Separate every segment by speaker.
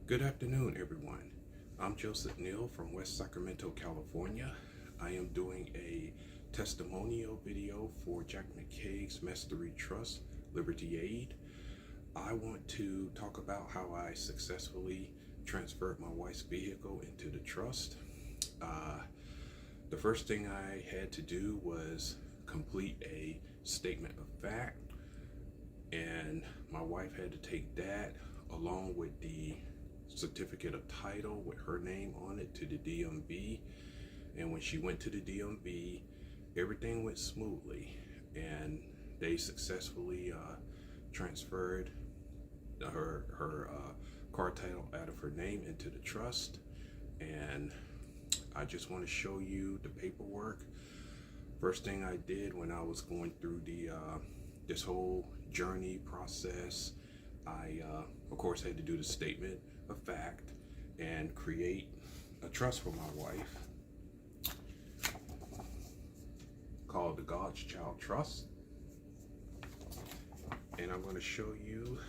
Speaker 1: Good afternoon, everyone. I'm Joseph Neal from West Sacramento, California. I am doing a testimonial video for Jack McCaig's Mastery Trust Liberty Aid. I want to talk about how I successfully transferred my wife's vehicle into the trust. The first thing I had to do was complete a statement of fact, and my wife had to take that along with the certificate of title with her name on it to the DMV. And when she went to the DMV, everything went smoothly, and they successfully transferred her car title out of her name into the trust. And I just want to show you the paperwork. First thing I did when I was going through the this whole journey process, I of course had to do the statement of fact and create a trust for my wife called the God's Child Trust. And I'm going to show you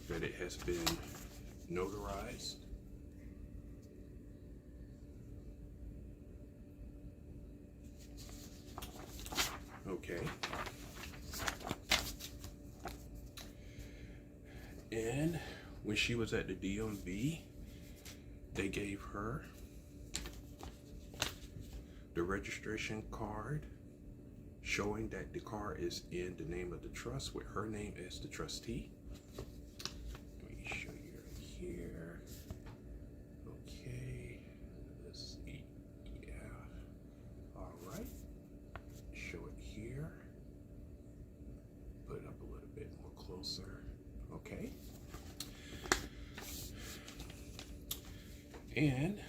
Speaker 1: that it has been notarized. Okay. And when she was at the DMV, they gave her the registration card showing that the car is in the name of the trust with her name as the trustee. Let me show you right here. Okay, let's see. Yeah. All right. Show it here. Put it up a little bit more closer. Okay. And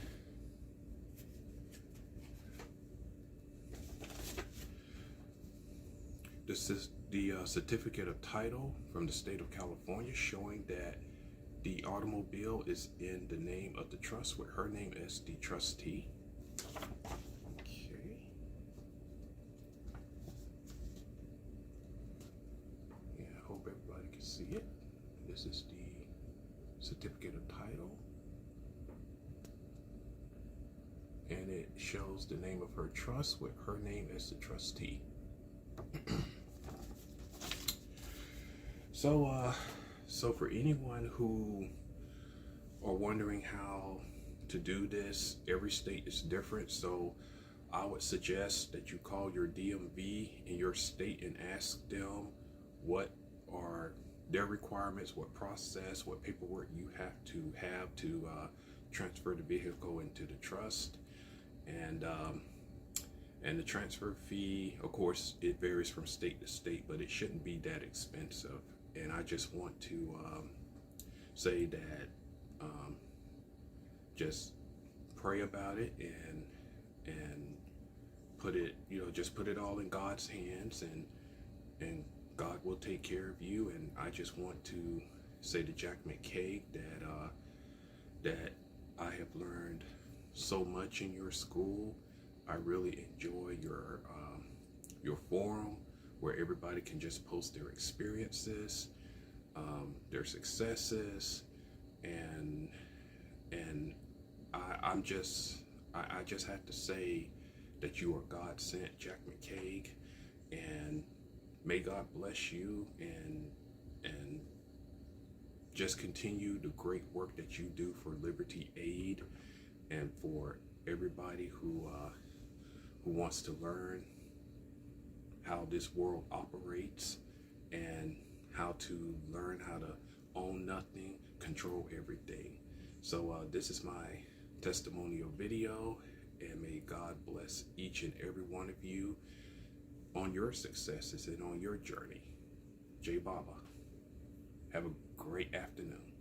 Speaker 1: this is the certificate of title from the state of California showing that the automobile is in the name of the trust with her name as the trustee. Okay. Yeah, I hope everybody can see it. This is the certificate of title. And it shows the name of her trust with her name as the trustee. So for anyone who are wondering how to do this, every state is different. So I would suggest that you call your DMV in your state and ask them what are their requirements, what process, what paperwork you have to transfer the vehicle into the trust. And the transfer fee, of course, it varies from state to state, but it shouldn't be that expensive. And I just want to say that just pray about it and put it, just put it all in God's hands, and God will take care of you. And I just want to say to Jack McCaig that I have learned so much in your school. I really enjoy your forum where everybody can just post their experiences, their successes, and I just have to say that you are God sent, Jack McCaig, and may God bless you and just continue the great work that you do for Liberty Aid and for everybody who wants to learn how this world operates and how to learn how to own nothing, control everything. So this is my testimonial video, and may God bless each and every one of you on your successes and on your journey. J Baba. Have a great afternoon.